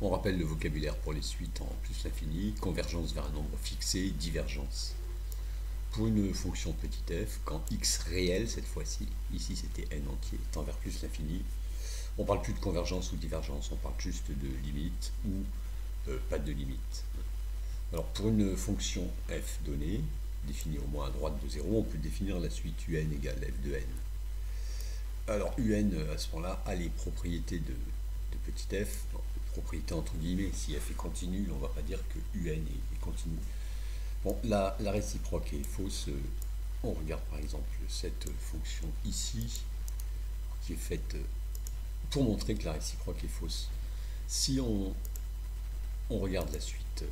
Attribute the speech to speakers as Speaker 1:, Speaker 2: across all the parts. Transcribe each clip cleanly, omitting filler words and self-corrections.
Speaker 1: On rappelle le vocabulaire pour les suites en plus l'infini, convergence vers un nombre fixé, divergence. Pour une fonction petit f, quand x réel cette fois-ci, ici c'était n entier, tend vers plus l'infini, on ne parle plus de convergence ou divergence, on parle juste de limite ou pas de limite. Alors pour une fonction f donnée, définie au moins à droite de 0, on peut définir la suite un égale f de n. Alors un à ce moment-là a les propriétés de petit f, propriété entre guillemets, si f est continue, on ne va pas dire que un est continu. Bon, la réciproque est fausse. On regarde par exemple cette fonction ici, qui est faite pour montrer que la réciproque est fausse. Si on regarde la suite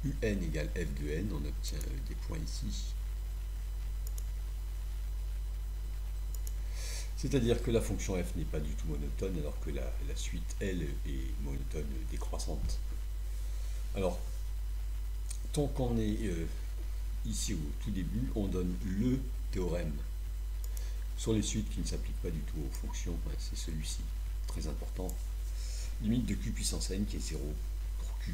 Speaker 1: un égale f de n, on obtient des points ici. C'est-à-dire que la fonction f n'est pas du tout monotone, alors que la suite, elle, est monotone décroissante. Alors, tant qu'on est ici au tout début, on donne le théorème sur les suites qui ne s'appliquent pas du tout aux fonctions. C'est celui-ci, très important. Limite de q puissance n qui est 0 pour q,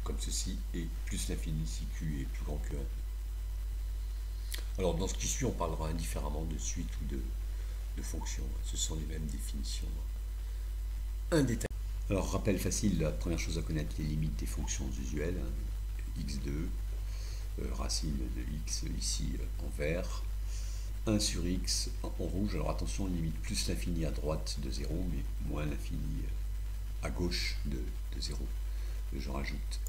Speaker 1: comme ceci, et plus l'infini si q est plus grand que 1. Alors, dans ce qui suit, on parlera indifféremment de suite ou de fonctions. Ce sont les mêmes définitions. Un détail. Alors, rappel facile, la première chose à connaître, les limites des fonctions usuelles. x2, racine de x ici en vert, 1 sur x en rouge. Alors attention, limite plus l'infini à droite de 0, mais moins l'infini à gauche de 0. Je rajoute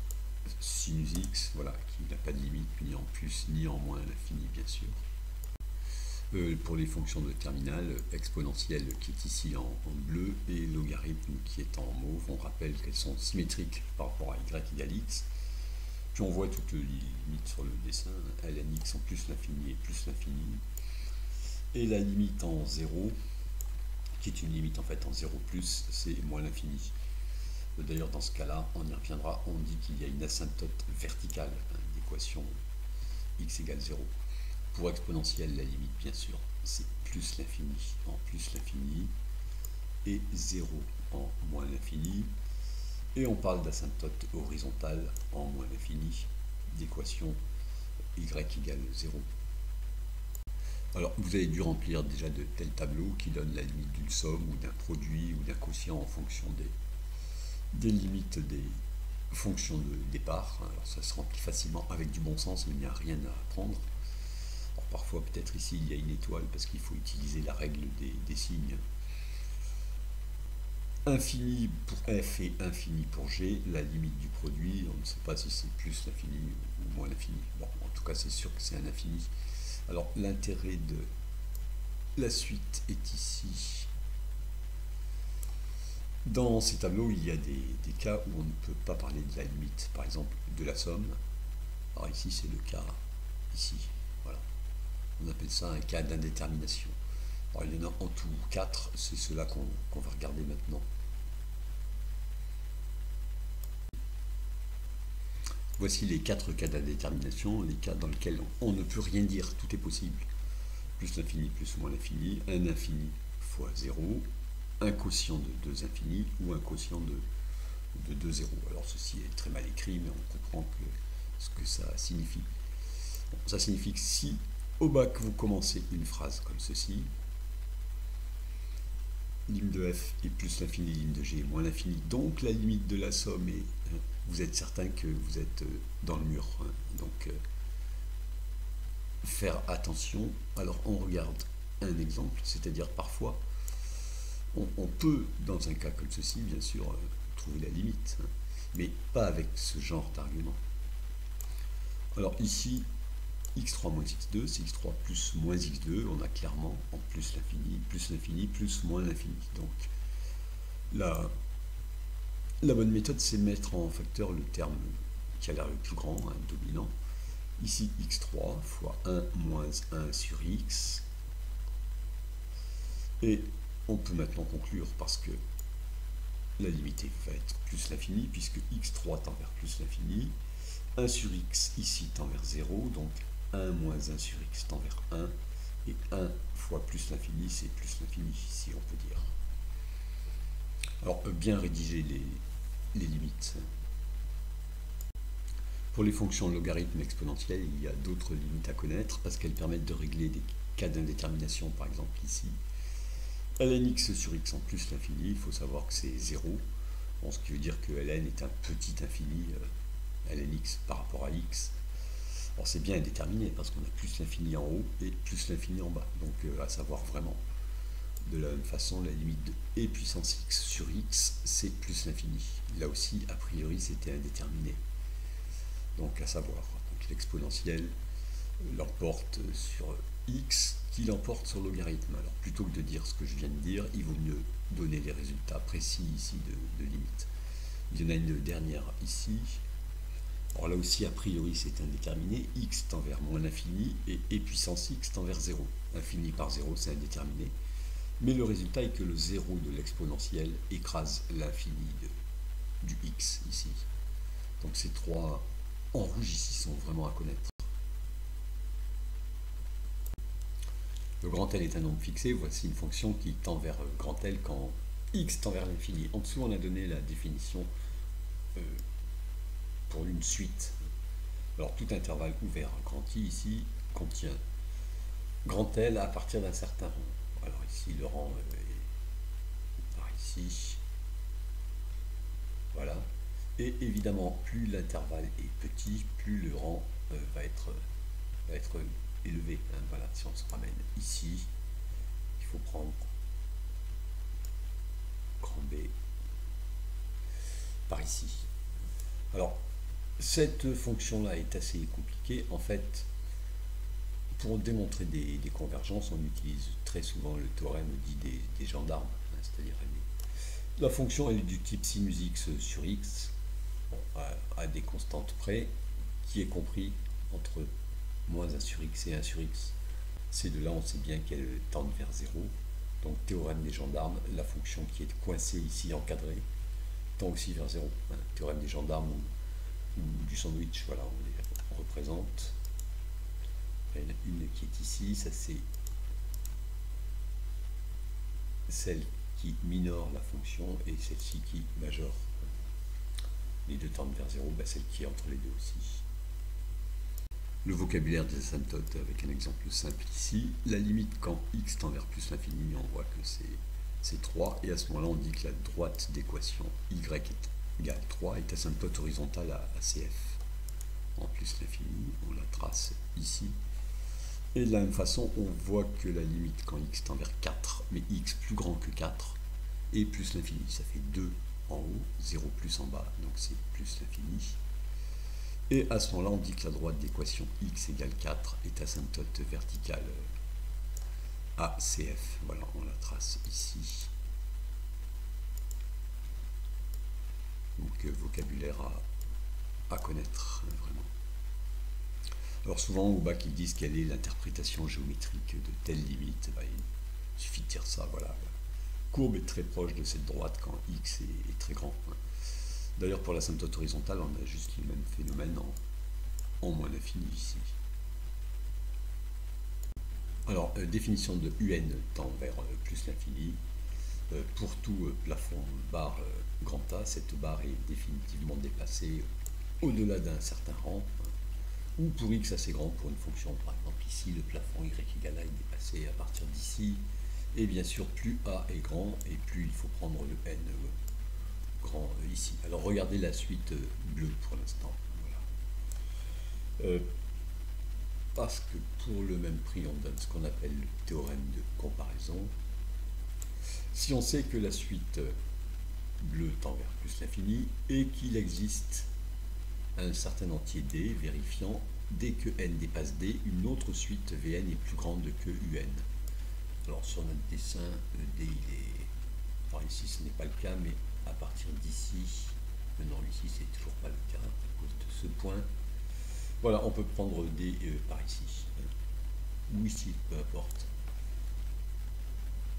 Speaker 1: sinus x, voilà, qui n'a pas de limite, ni en plus ni en moins l'infini, bien sûr. Pour les fonctions de terminale, exponentielle qui est ici en bleu et logarithme qui est en mauve. On rappelle qu'elles sont symétriques par rapport à y égale x. Puis on voit toutes les limites sur le dessin, ln x en plus l'infini et plus l'infini. Et la limite en 0, qui est une limite en fait en 0 plus, c'est moins l'infini. D'ailleurs dans ce cas-là, on y reviendra, on dit qu'il y a une asymptote verticale d'équation x égale 0. Pour exponentielle, la limite, bien sûr, c'est plus l'infini en plus l'infini et 0 en moins l'infini. Et on parle d'asymptote horizontale en moins l'infini d'équation y égale 0. Alors, vous avez dû remplir déjà de tels tableaux qui donnent la limite d'une somme ou d'un produit ou d'un quotient en fonction des limites des fonctions de départ. Alors, ça se remplit facilement avec du bon sens, mais il n'y a rien à apprendre. Alors, parfois, peut-être ici, il y a une étoile parce qu'il faut utiliser la règle des signes. Infini pour f et infini pour g, la limite du produit, on ne sait pas si c'est plus l'infini ou moins l'infini. Bon, en tout cas, c'est sûr que c'est un infini. Alors, l'intérêt de la suite est ici. Dans ces tableaux, il y a des cas où on ne peut pas parler de la limite, par exemple de la somme. Alors ici, c'est le cas ici. Voilà. On appelle ça un cas d'indétermination. Alors, il y en a en tout 4, c'est cela qu'on va regarder maintenant. Voici les 4 cas d'indétermination, les cas dans lesquels on ne peut rien dire, tout est possible. Plus l'infini, plus moins l'infini, un infini fois 0, un quotient de 2 infinis ou un quotient de 2 zéros. Alors ceci est très mal écrit, mais on comprend ce que ça signifie. Bon, ça signifie que si au bac vous commencez une phrase comme ceci, lim de f est plus l'infini, lim de g est moins l'infini, donc la limite de la somme est, vous êtes certain que vous êtes dans le mur. Donc faire attention. Alors on regarde un exemple, c'est-à-dire parfois on peut, dans un cas comme ceci, bien sûr, trouver la limite, mais pas avec ce genre d'argument. Alors ici, x3 moins x2, c'est x3 plus moins x2, on a clairement en plus l'infini, plus moins l'infini. Donc la bonne méthode, c'est mettre en facteur le terme qui a l'air le plus grand, dominant. Ici, x3 fois 1 moins 1 sur x. Et on peut maintenant conclure parce que la limite va être plus l'infini, puisque x3 tend vers plus l'infini. 1 sur x ici tend vers 0, donc 1 moins 1 sur x tend vers 1. Et 1 fois plus l'infini, c'est plus l'infini, si on peut dire. Alors, bien rédiger les limites. Pour les fonctions logarithmes exponentielles, il y a d'autres limites à connaître parce qu'elles permettent de régler des cas d'indétermination. Par exemple ici, ln x sur x en plus l'infini, il faut savoir que c'est 0, bon, ce qui veut dire que ln est un petit infini, ln x par rapport à x. Alors c'est bien indéterminé parce qu'on a plus l'infini en haut et plus l'infini en bas. Donc à savoir vraiment, de la même façon, la limite de e puissance x sur x, c'est plus l'infini. Là aussi, a priori, c'était indéterminé. Donc à savoir, l'exponentielle l'emporte sur x qui l'emporte sur logarithme. Alors plutôt que de dire ce que je viens de dire, il vaut mieux donner les résultats précis ici de limite. Il y en a une dernière ici. Alors là aussi, a priori, c'est indéterminé. X tend vers moins l'infini et e puissance x tend vers 0. Infini par 0, c'est indéterminé. Mais le résultat est que le 0 de l'exponentielle écrase l'infini du x ici. Donc ces trois en rouge ici sont vraiment à connaître. Le grand L est un nombre fixé. Voici une fonction qui tend vers grand L quand x tend vers l'infini. En dessous, on a donné la définition pour une suite. Alors tout intervalle ouvert, grand I ici, contient grand L à partir d'un certain rang. Alors ici, le rang est par ici. Voilà. Et évidemment, plus l'intervalle est petit, plus le rang va être élevé. Hein. Voilà, si on se ramène ici, il faut prendre grand B par ici. Alors, cette fonction-là est assez compliquée. En fait, pour démontrer des convergences, on utilise très souvent le théorème dit des gendarmes. Hein, c'est-à-dire, la fonction elle est du type sinus x sur x, bon, à des constantes près, qui est compris entre moins 1 sur x et 1 sur x. Ces deux-là, on sait bien qu'elles tendent vers 0. Donc, théorème des gendarmes, la fonction qui est coincée ici, encadrée, tend aussi vers 0. Hein, théorème des gendarmes ou du sandwich, voilà, on les représente. Il y en a une qui est ici, ça c'est celle qui minore la fonction et celle-ci qui majore. Les deux tendent vers 0, celle qui est entre les deux aussi. Le vocabulaire des asymptotes avec un exemple simple ici. La limite quand x tend vers plus l'infini, on voit que c'est 3, et à ce moment-là on dit que la droite d'équation y égale 3 est asymptote horizontale à CF. En plus l'infini, on la trace ici. Et de la même façon, on voit que la limite quand x tend vers 4, mais x plus grand que 4, et plus l'infini, ça fait 2 en haut, 0 plus en bas, donc c'est plus l'infini. Et à ce moment-là, on dit que la droite d'équation x égale 4 est asymptote verticale à CF. Voilà, on la trace ici. Donc, vocabulaire à connaître, vraiment. Alors souvent au bac ils disent quelle est l'interprétation géométrique de telle limite. Il suffit de dire ça, voilà. La courbe est très proche de cette droite quand x est très grand. D'ailleurs pour l'asymptote horizontale on a juste le même phénomène en moins l'infini ici. Alors définition de un tend vers plus l'infini. Pour tout plafond barre grand A, cette barre est définitivement déplacée au-delà d'un certain rang. Ou pour x assez grand pour une fonction, par exemple ici le plafond y égale a est dépassé à partir d'ici, et bien sûr plus a est grand et plus il faut prendre le n grand ici. Alors regardez la suite bleue pour l'instant, voilà. Parce que pour le même prix on donne ce qu'on appelle le théorème de comparaison. Si on sait que la suite bleue tend vers plus l'infini et qu'il existe un certain entier D, vérifiant, dès que n dépasse D, une autre suite Vn est plus grande que Un. Alors sur notre dessin, D il est... Alors ici ce n'est pas le cas, mais à partir d'ici, non ici c'est toujours pas le cas, à cause de ce point. Voilà, on peut prendre D par ici, ou ici, peu importe.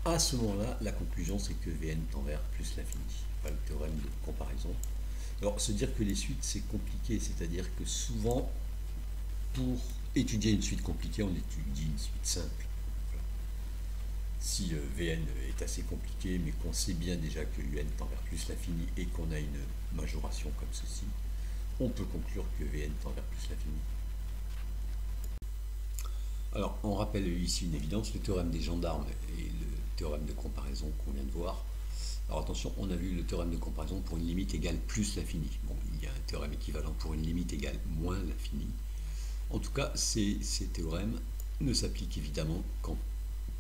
Speaker 1: À ce moment-là, la conclusion c'est que Vn tend vers plus l'infini, enfin, le théorème de comparaison. Alors, se dire que les suites, c'est compliqué, c'est-à-dire que souvent, pour étudier une suite compliquée, on étudie une suite simple. Voilà. Si Vn est assez compliqué, mais qu'on sait bien déjà que un tend vers plus l'infini et qu'on a une majoration comme ceci, on peut conclure que Vn tend vers plus l'infini. Alors, on rappelle ici une évidence, le théorème des gendarmes et le théorème de comparaison qu'on vient de voir. Alors attention, on a vu le théorème de comparaison pour une limite égale plus l'infini. Bon, il y a un théorème équivalent pour une limite égale moins l'infini. En tout cas, ces théorèmes ne s'appliquent évidemment qu'en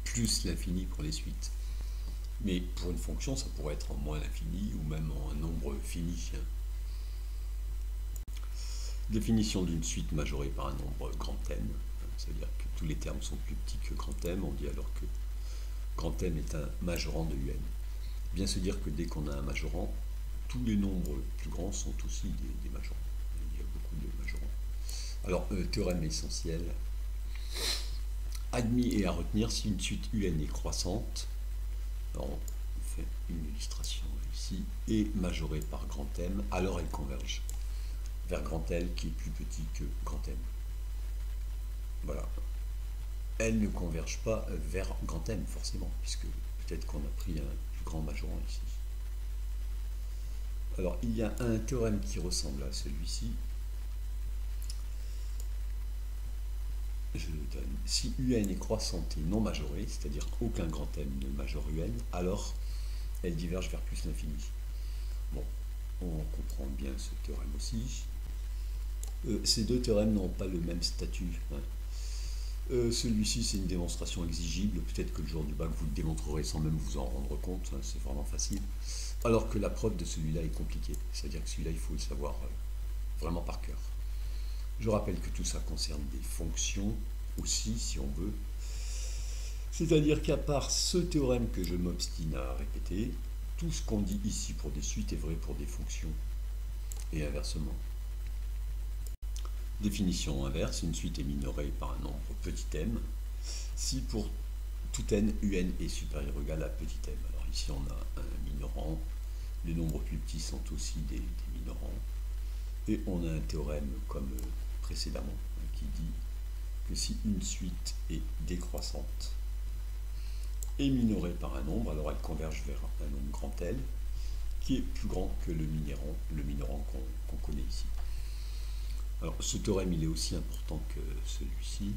Speaker 1: plus l'infini pour les suites. Mais pour une fonction, ça pourrait être en moins l'infini ou même en un nombre fini. Définition d'une suite majorée par un nombre grand M. C'est-à-dire que tous les termes sont plus petits que grand M. On dit alors que grand M est un majorant de un. Bien se dire que dès qu'on a un majorant, tous les nombres plus grands sont aussi des majorants. Il y a beaucoup de majorants. Alors, théorème essentiel. Admis et à retenir si une suite un est croissante, alors on fait une illustration ici, et majorée par grand M, alors elle converge vers grand L qui est plus petit que grand M. Voilà. Elle ne converge pas vers grand M forcément, puisque peut-être qu'on a pris un plus grand majorant ici. Alors il y a un théorème qui ressemble à celui-ci. Je le donne. Si un est croissante et non majorée, c'est-à-dire qu'aucun grand M ne majore un, alors elle diverge vers plus l'infini. Bon, on comprend bien ce théorème aussi. Ces deux théorèmes n'ont pas le même statut. Celui-ci, c'est une démonstration exigible. Peut-être que le jour du bac, vous le démontrerez sans même vous en rendre compte. C'est vraiment facile. Alors que la preuve de celui-là est compliquée. C'est-à-dire que celui-là, il faut le savoir vraiment par cœur. Je rappelle que tout ça concerne des fonctions aussi, si on veut. C'est-à-dire qu'à part ce théorème que je m'obstine à répéter, tout ce qu'on dit ici pour des suites est vrai pour des fonctions. Et inversement. Définition inverse, une suite est minorée par un nombre petit m si pour tout n, un est supérieur ou égal à petit m. Alors ici on a un minorant, les nombres plus petits sont aussi des minorants, et on a un théorème comme précédemment qui dit que si une suite est décroissante et minorée par un nombre, alors elle converge vers un nombre grand L qui est plus grand que le minorant qu'on connaît ici. Alors, ce théorème, il est aussi important que celui-ci.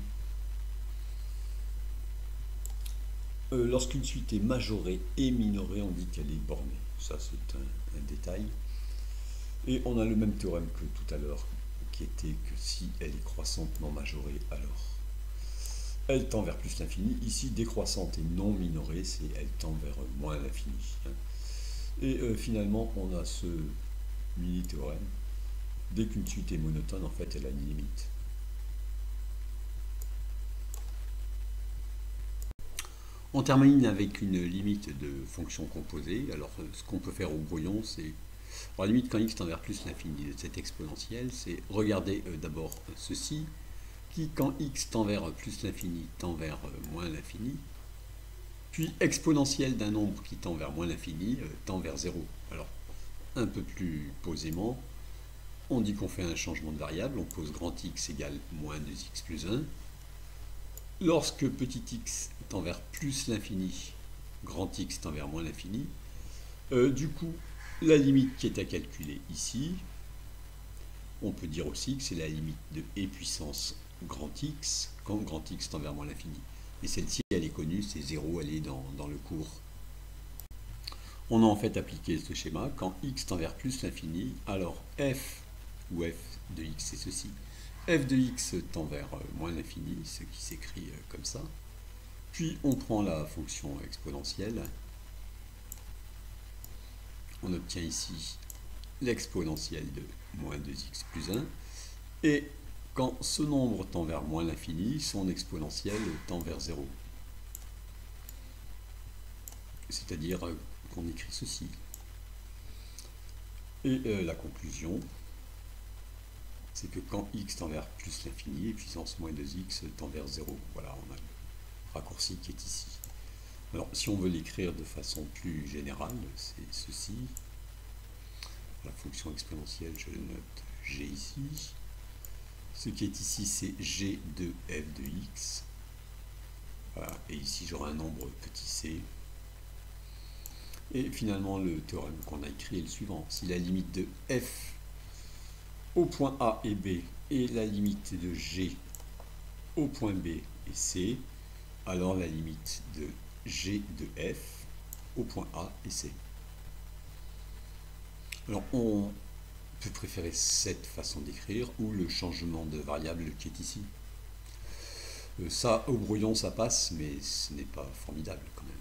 Speaker 1: Lorsqu'une suite est majorée et minorée, on dit qu'elle est bornée. Ça, c'est un détail. Et on a le même théorème que tout à l'heure, qui était que si elle est croissante non majorée, alors elle tend vers plus l'infini. Ici, décroissante et non minorée, c'est elle tend vers moins l'infini. Et finalement, on a ce mini-théorème. Dès qu'une suite est monotone, en fait, elle a une limite. On termine avec une limite de fonction composée. Alors, ce qu'on peut faire au brouillon, c'est... La limite quand x tend vers plus l'infini de cette exponentielle, c'est regarder d'abord ceci, qui, quand x tend vers plus l'infini, tend vers moins l'infini, puis exponentielle d'un nombre qui tend vers moins l'infini, tend vers 0. Alors, un peu plus posément, on dit qu'on fait un changement de variable, on pose grand X égale moins 2x plus 1. Lorsque petit x tend vers plus l'infini, grand X tend vers moins l'infini, du coup, la limite qui est à calculer ici, on peut dire aussi que c'est la limite de e puissance grand X quand grand X tend vers moins l'infini. Et celle-ci, elle est connue, c'est 0, elle est dans le cours. On a en fait appliqué ce schéma, quand x tend vers plus l'infini, alors f où f de x c'est ceci. F de x tend vers moins l'infini, ce qui s'écrit comme ça. Puis on prend la fonction exponentielle. On obtient ici l'exponentielle de moins 2x plus 1. Et quand ce nombre tend vers moins l'infini, son exponentielle tend vers 0. C'est-à-dire qu'on écrit ceci. Et la conclusion, c'est que quand x tend vers plus l'infini, puissance moins 2x tend vers 0. Voilà, on a le raccourci qui est ici. Alors, si on veut l'écrire de façon plus générale, c'est ceci. La fonction exponentielle, je le note g ici. Ce qui est ici, c'est g de f de x. Voilà, et ici, j'aurai un nombre petit C. Et finalement, le théorème qu'on a écrit est le suivant. Si la limite de f au point A et B et la limite de G au point B et C, alors la limite de G de F au point A et C. Alors on peut préférer cette façon d'écrire ou le changement de variable qui est ici. Ça, au brouillon, ça passe, mais ce n'est pas formidable quand même.